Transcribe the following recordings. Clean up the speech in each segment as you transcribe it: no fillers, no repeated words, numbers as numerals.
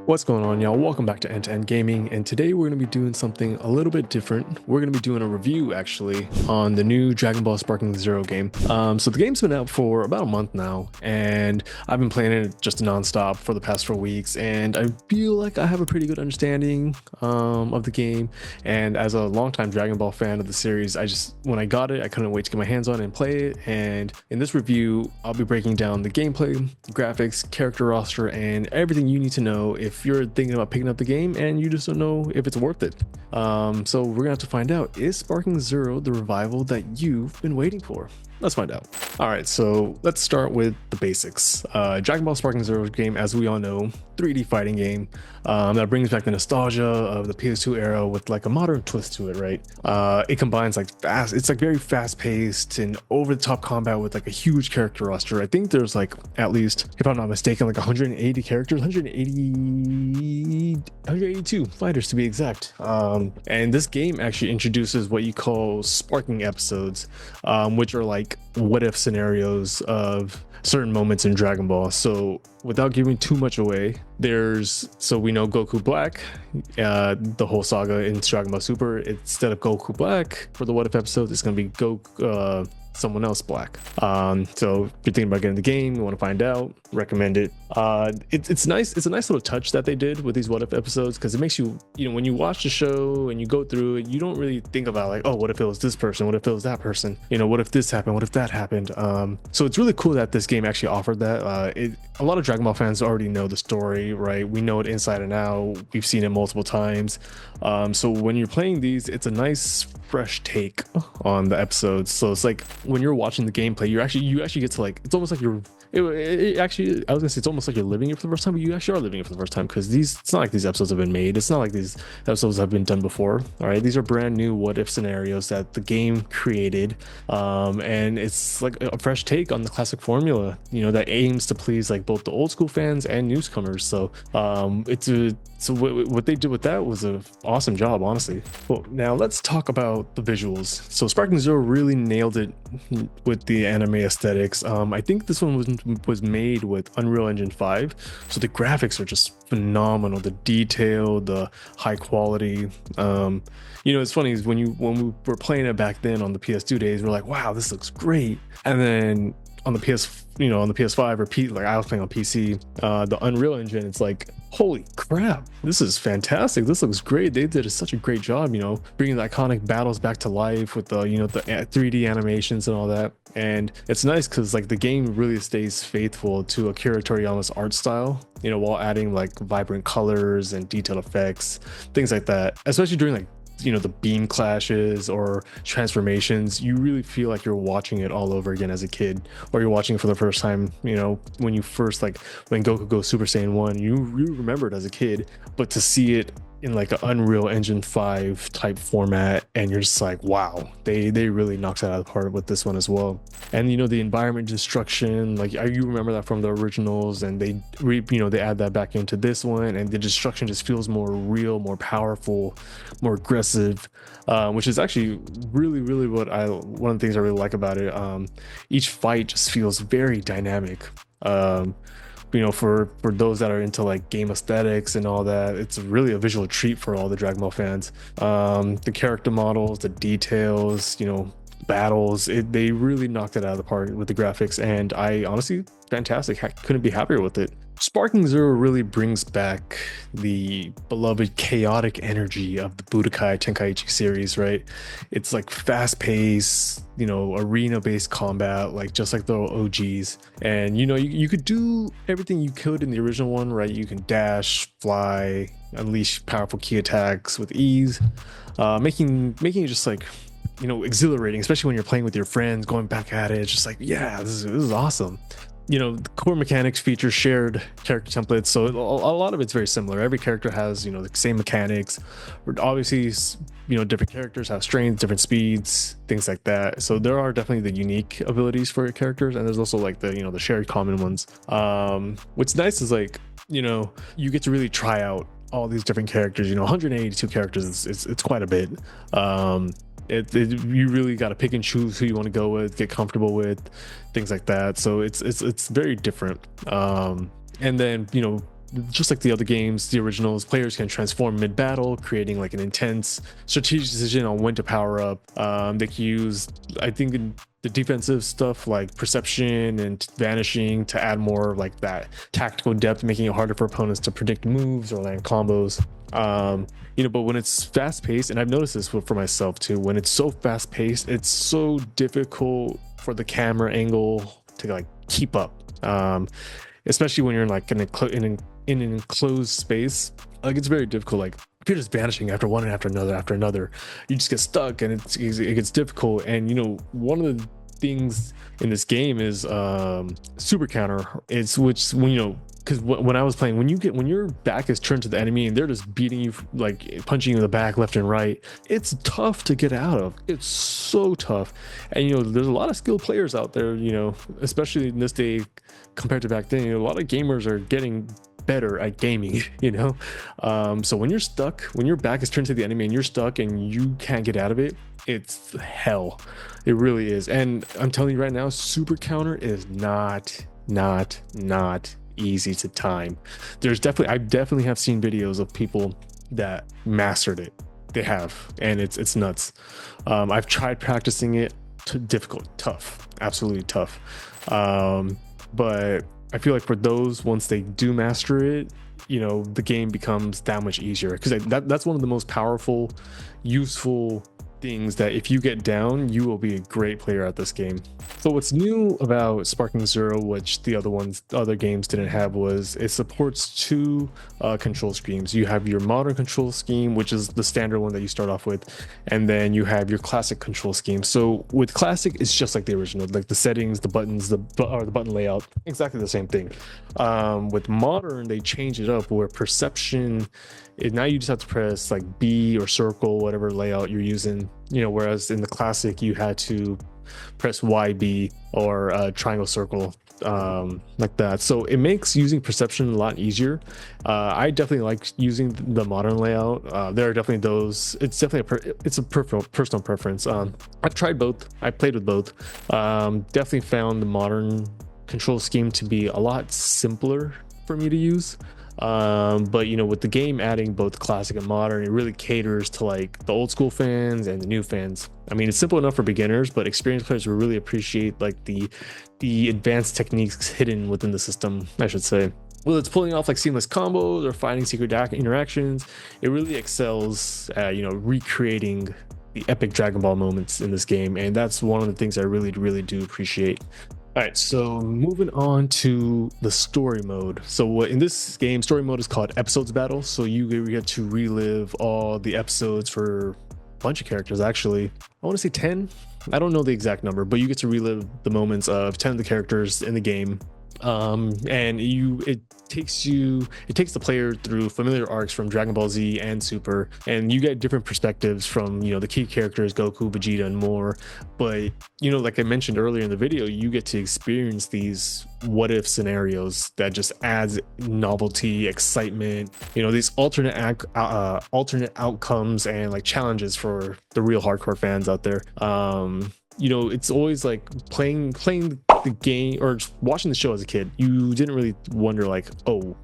What's going on, y'all? Welcome back to End to End Gaming, and today we're going to be doing something a little bit different. We're going to be doing a review, actually, on the new Dragon Ball Sparking Zero game. So the game's been out for about a month now, and I've been playing it just nonstop for the past 4 weeks, and I feel like I have a pretty good understanding of the game. And as a longtime Dragon Ball fan of the series, when I got it, I couldn't wait to get my hands on it and play it. And in this review, I'll be breaking down the gameplay, graphics, character roster, and everything you need to know if you're thinking about picking up the game and you just don't know if it's worth it. So we're gonna have to find out, is Sparking Zero the revival that you've been waiting for? Let's find out. All right, so let's start with the basics. Dragon Ball Sparking Zero game, as we all know, 3D fighting game that brings back the nostalgia of the PS2 era with like a modern twist to it, right? It combines it's like very fast paced and over the top combat with like a huge character roster. I think there's like, at least, if I'm not mistaken, like 180 characters, 182 fighters to be exact. And this game actually introduces what you call sparking episodes, which are like what if scenarios of certain moments in Dragon Ball. So without giving too much away, we know Goku Black, the whole saga in Dragon Ball Super, instead of Goku Black for the what if episodes, it's gonna be someone else Black. So if you're thinking about getting the game, you want to find out, recommend it. It's nice. It's a nice little touch that they did with these what if episodes, because it makes you when you watch the show and you go through it, you don't really think about like, oh, what if it was this person, what if it was that person, what if this happened, what if that happened. So it's really cool that this game actually offered that. A lot of Dragon Ball fans already know the story, right? We know it inside and out. We've seen it multiple times. So when you're playing these, it's a nice fresh take on the episodes. So it's like when you're watching the gameplay, you actually get to like, it's almost like I was gonna say it's almost like you're living it for the first time, but you actually are living it for the first time, because it's not like these episodes have been made. It's not like these episodes have been done before. All right, these are brand new what if scenarios that the game created, and it's like a fresh take on the classic formula, that aims to please like both the old school fans and newcomers. So what they did with that was an awesome job, honestly. Well, now let's talk about the visuals. So Sparking Zero really nailed it with the anime aesthetics. I think this one was made with Unreal Engine 5, so the graphics are just phenomenal. The detail, the high quality. It's funny is when we were playing it back then on the PS2 days, we're like, wow, this looks great. And then on the PS5 or like I was playing on PC, the Unreal Engine, it's like, holy crap, this is fantastic. This looks great. They did such a great job, bringing the iconic battles back to life with the 3D animations and all that. And it's nice because like the game really stays faithful to Akira Toriyama's art style, while adding like vibrant colors and detailed effects, things like that, especially during like the beam clashes or transformations. You really feel like you're watching it all over again as a kid, or you're watching it for the first time, when you first, like when Goku goes Super Saiyan 1, you remember it as a kid, but to see it in like an Unreal Engine 5 type format, and you're just like, wow, they really knocked it out of the park with this one as well. And the environment destruction, like you remember that from the originals, and they add that back into this one, and the destruction just feels more real, more powerful, more aggressive, which is actually really one of the things I really like about it. Each fight just feels very dynamic. For those that are into like game aesthetics and all that, it's really a visual treat for all the Dragon Ball fans. The character models, the details, battles, they really knocked it out of the park with the graphics, and I honestly, fantastic. Couldn't be happier with it. Sparking Zero really brings back the beloved chaotic energy of the Budokai Tenkaichi series, right? It's like fast-paced, arena-based combat, like just like the OGs. And you could do everything you could in the original one, right? You can dash, fly, unleash powerful key attacks with ease, making it just like exhilarating, especially when you're playing with your friends, going back at it. It's just like, yeah, this is awesome. The core mechanics feature shared character templates, so a lot of it's very similar. Every character has the same mechanics. Obviously, different characters have strength, different speeds, things like that. So there are definitely the unique abilities for your characters, and there's also like the shared common ones. What's nice is like you get to really try out all these different characters. 182 characters, it's quite a bit. You really got to pick and choose who you want to go with, get comfortable with, things like that. So it's very different. And then just like the other games, the originals, players can transform mid-battle, creating like an intense strategic decision on when to power up. They can use, I think, in the defensive stuff like perception and vanishing to add more like that tactical depth, making it harder for opponents to predict moves or land combos. But when it's fast paced, and I've noticed this for myself too, when it's so fast paced, it's so difficult for the camera angle to like keep up. Especially when you're in like in an enclosed space, like it's very difficult. Like if you're just vanishing after one and after another, you just get stuck, and it gets difficult. And one of the things in this game is super counter. It's which when because when I was playing, when your back is turned to the enemy and they're just beating you, like punching you in the back left and right, it's tough to get out of. It's so tough. And there's a lot of skilled players out there, especially in this day compared to back then. A lot of gamers are getting better at gaming. So when you're stuck, when your back is turned to the enemy and you're stuck and you can't get out of it, it's hell. It really is. And I'm telling you right now, super counter is not easy to time. I've definitely have seen videos of people that mastered it. They have, and it's nuts. I've tried practicing it. Difficult, tough, absolutely tough. But I feel like for those, once they do master it, the game becomes that much easier, because that's one of the most powerful, useful things, that if you get down, you will be a great player at this game. So what's new about Sparking Zero, which the other games didn't have, was it supports two control schemes. You have your modern control scheme, which is the standard one that you start off with, and then you have your classic control scheme. So with classic, it's just like the original, like the settings, the buttons, the button layout, exactly the same thing. With modern, they change it up where perception, now you just have to press like B or circle, whatever layout you're using, whereas in the classic you had to press YB or triangle circle, like that. So it makes using perception a lot easier. I definitely like using the modern layout. There are definitely those. It's definitely it's a personal preference. I've tried both. I played with both. Definitely found the modern control scheme to be a lot simpler for me to use. But with the game adding both classic and modern, it really caters to like the old school fans and the new fans. I mean, it's simple enough for beginners, but experienced players will really appreciate like the advanced techniques hidden within the system, I should say. Well, it's pulling off like seamless combos or finding secret interactions. It really excels at recreating the epic Dragon Ball moments in this game, and that's one of the things I really do appreciate. All right, so moving on to the story mode. So in this game, story mode is called Episodes Battle. So you get to relive all the episodes for a bunch of characters, actually. I want to say 10. I don't know the exact number, but you get to relive the moments of 10 of the characters in the game. And it takes the player through familiar arcs from Dragon Ball Z and Super, and you get different perspectives from the key characters, Goku, Vegeta, and more. But like I mentioned earlier in the video, you get to experience these what if scenarios that just adds novelty, excitement, these alternate outcomes and like challenges for the real hardcore fans out there. It's always like playing the game or just watching the show as a kid. You didn't really wonder like, oh,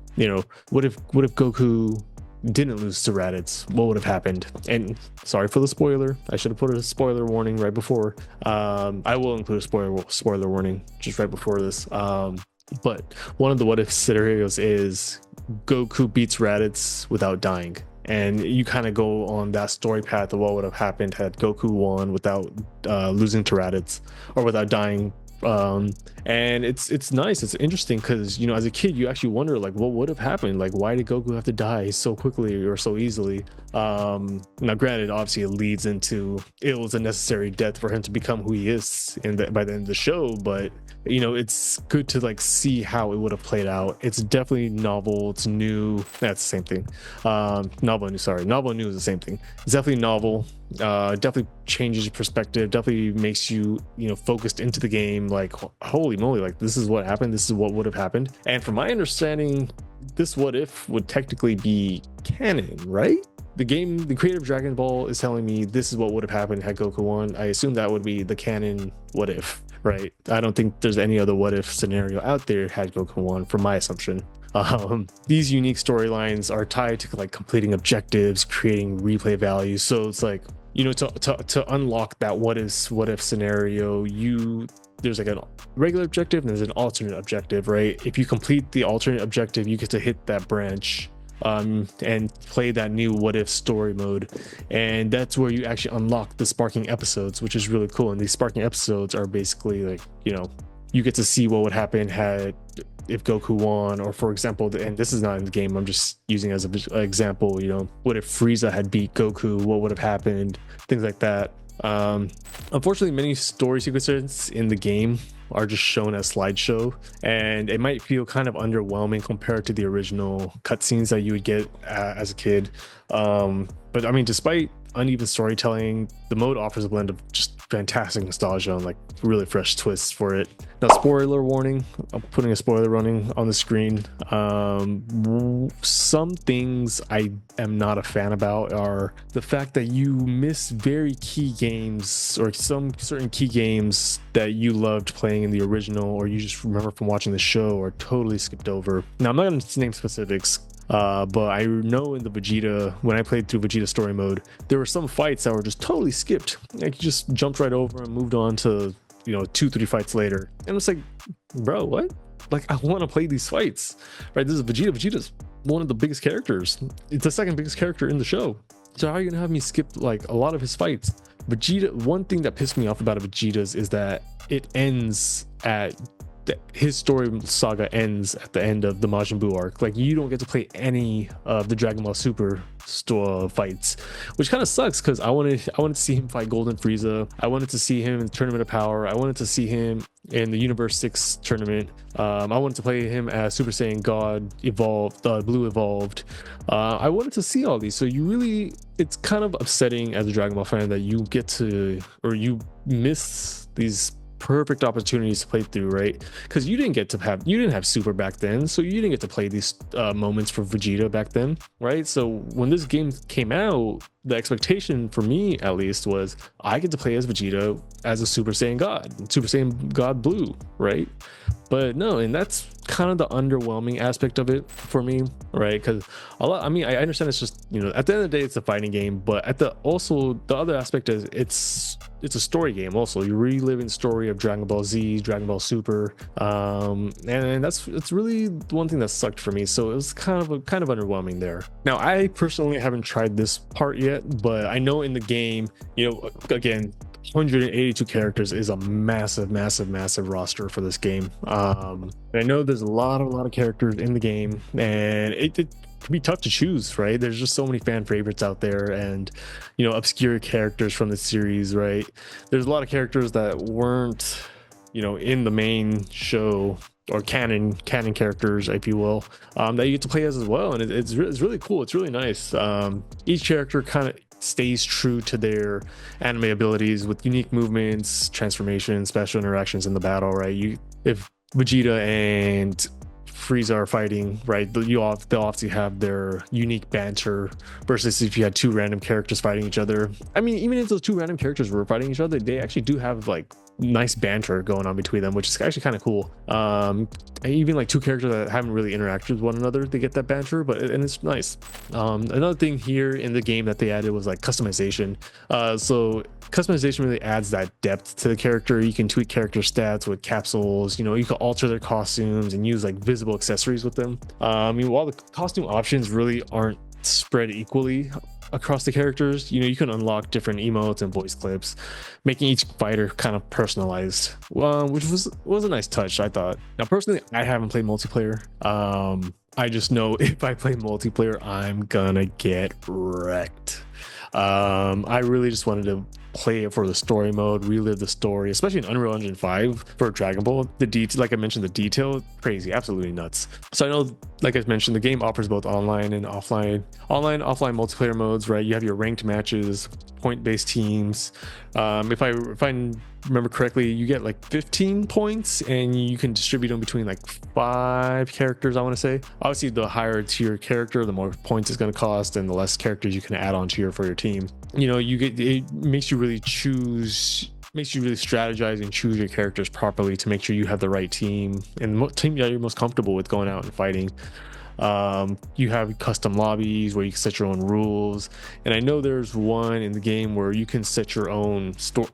what if Goku didn't lose to Raditz? What would have happened? And sorry for the spoiler. I should have put a spoiler warning right before. I will include a spoiler warning just right before this. But one of the what if scenarios is Goku beats Raditz without dying. And you kind of go on that story path of what would have happened had Goku won without losing to Raditz or without dying. And it's nice. It's interesting because as a kid you actually wonder like what would have happened. Like why did Goku have to die so quickly or so easily? Now granted, obviously it leads into it was a necessary death for him to become who he is by the end of the show. But it's good to like see how it would have played out. It's definitely novel. It's new. That's the same thing. Novel and new is the same thing. It's definitely novel. Definitely changes your perspective. Definitely makes you focused into the game. Like holy moly, like this is what happened. This is what would have happened. And from my understanding, this what if would technically be canon, right? The creator of Dragon Ball is telling me this is what would have happened had Goku won. I assume that would be the canon what if, right? I don't think there's any other what if scenario out there had Goku won, from my assumption. These unique storylines are tied to like completing objectives, creating replay value. So it's like, you know, to unlock that what if scenario, there's like a regular objective and there's an alternate objective, right? If you complete the alternate objective, you get to hit that branch and play that new what if story mode, and that's where you actually unlock the sparking episodes, which is really cool. And these sparking episodes are basically like, you know, you get to see what would happen if Goku won, or for example, and this is not in the game, I'm just using as an example, you know, what if Frieza had beat Goku, what would have happened, things like that. Unfortunately, many story sequences in the game are just shown as slideshow, and it might feel kind of underwhelming compared to the original cutscenes that you would get as a kid. But I mean, despite uneven storytelling, the mode offers a blend of just fantastic nostalgia and like really fresh twists for it. Now, spoiler warning, I'm putting a spoiler running on the screen. Some things I am not a fan about are the fact that you miss very key games, or some certain key games that you loved playing in the original, or you just remember from watching the show, or totally skipped over. Now, I'm not going to name specifics, but I know in the Vegeta, when I played through Vegeta story mode, there were some fights that were just totally skipped. Like, you just jumped right over and moved on to, you know, 2-3 fights later. And it's like, bro, what? Like, I want to play these fights, right? This is Vegeta. Vegeta's one of the biggest characters. It's the second biggest character in the show. So how are you gonna have me skip like a lot of his fights? Vegeta, one thing that pissed me off about Vegeta's is that it ends at his story saga ends at the end of the Majin Buu arc. Like, you don't get to play any of the Dragon Ball Super fights, which kind of sucks, because I wanted to see him fight Golden Frieza. I wanted to see him in the Tournament of Power. I wanted to see him in the Universe 6 tournament. I wanted to play him as Super Saiyan God evolved, Blue evolved. I wanted to see all these. So it's kind of upsetting as a Dragon Ball fan that you get to, or you miss these perfect opportunities to play through, right? Because you didn't have Super back then, so you didn't get to play these moments for Vegeta back then, right? So when this game came out, the expectation for me, at least, was I get to play as Vegeta as a Super Saiyan God Blue, right? But no, and that's kind of the underwhelming aspect of it for me, right? Because I understand it's just, you know, at the end of the day, it's a fighting game, but the other aspect is it's a story game. Also, you're reliving the story of Dragon Ball Z, Dragon Ball Super, and it's really one thing that sucked for me. So it was kind of underwhelming there. Now, I personally haven't tried this part yet, but I know in the game, you know, again, 182 characters is a massive roster for this game. And I know there's a lot of characters in the game, and it can be tough to choose, right? There's just so many fan favorites out there, and, you know, obscure characters from the series, right? There's a lot of characters that weren't, you know, in the main show, or canon characters, if you will, that you get to play as well. And it's really cool. It's really nice. Each character kind of stays true to their anime abilities with unique movements, transformations, special interactions in the battle, right? If Vegeta and Frieza are fighting, right, they'll obviously have their unique banter, versus if you had two random characters fighting each other. I mean, even if those two random characters were fighting each other, they actually do have like nice banter going on between them, which is actually kind of cool. Even like two characters that haven't really interacted with one another, they get that banter, and it's nice. Another thing here in the game that they added was like customization. So customization really adds that depth to the character. You can tweak character stats with capsules, you know, you can alter their costumes and use like visible accessories with them. I mean, while the costume options really aren't spread equally across the characters, you know, you can unlock different emotes and voice clips, making each fighter kind of personalized, which was a nice touch, I thought. Now, personally, I haven't played multiplayer. I just know if I play multiplayer, I'm gonna get wrecked. I really just wanted to play it for the story mode, relive the story, especially in Unreal Engine 5 for Dragon Ball. The detail, like I mentioned, the detail, crazy, absolutely nuts. So I know, like I mentioned, the game offers both online and offline multiplayer modes, right? You have your ranked matches, point-based teams. If I remember correctly, you get like 15 points, and you can distribute them between like 5 characters, I want to say. Obviously, the higher tier character, the more points it's going to cost, and the less characters you can add on to for your team. You know, it makes you really choose makes you really strategize and choose your characters properly to make sure you have the right team and team that you're most comfortable with going out and fighting. You have custom lobbies where you can set your own rules, and I know there's one in the game where you can set your own story.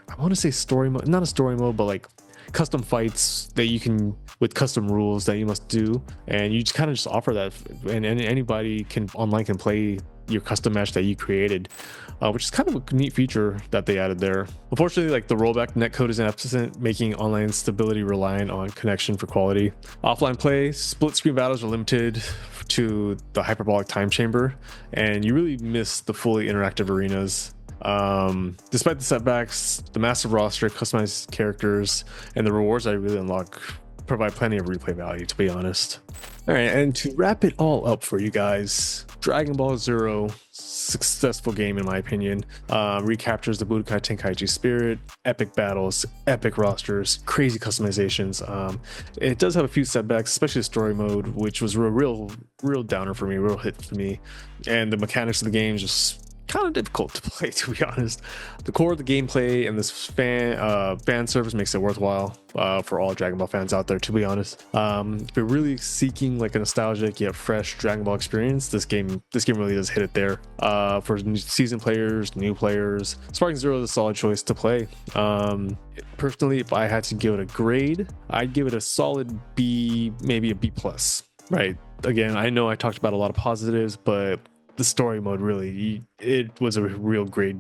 I want to say story mode, not a story mode, but like custom fights that you can with custom rules that you must do, and you just kind of just offer that, and anybody can online can play your custom match that you created, which is kind of a neat feature that they added there. Unfortunately, like the rollback netcode is absent, making online stability reliant on connection for quality. Offline play, split screen battles are limited to the hyperbolic time chamber, and you really miss the fully interactive arenas. Despite the setbacks, the massive roster, customized characters, and the rewards I really unlock provide plenty of replay value, to be honest. All right, and to wrap it all up for you guys, Dragon Ball Zero, successful game in my opinion, recaptures the Budokai Tenkaichi spirit, epic battles, epic rosters, crazy customizations. It does have a few setbacks, especially the story mode, which was a real downer for me, real hit for me, and the mechanics of the game just kind of difficult to play, to be honest. The core of the gameplay and this fan service makes it worthwhile for all Dragon Ball fans out there, to be honest. If you're really seeking like a nostalgic yet fresh Dragon Ball experience, this game really does hit it there. For seasoned players, new players, Sparking Zero is a solid choice to play. Personally, if I had to give it a grade, I'd give it a solid B, maybe a B plus. Right, again, I know I talked about a lot of positives, but the story mode really, it was a real great,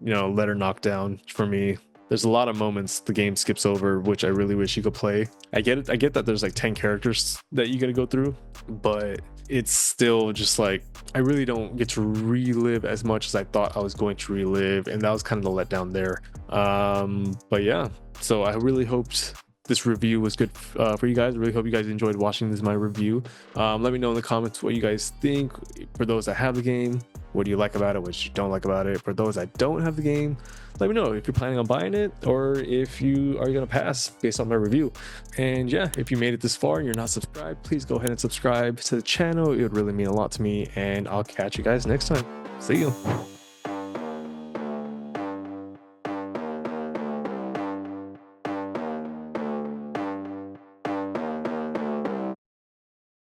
letter knockdown for me. There's a lot of moments the game skips over, which I really wish you could play. I get it. I get that there's like 10 characters that you got to go through, but it's still just like, I really don't get to relive as much as I thought I was going to relive. And that was kind of the letdown there. But yeah, so I really hoped this review was good for you guys. I really hope you guys enjoyed watching my review. Let me know in the comments what you guys think. For those that have the game, what do you like about it, what you don't like about it? For those that don't have the game, let me know if you're planning on buying it or if you are gonna pass based on my review. And yeah, if you made it this far and you're not subscribed, please go ahead and subscribe to the channel. It would really mean a lot to me, and I'll catch you guys next time. See you.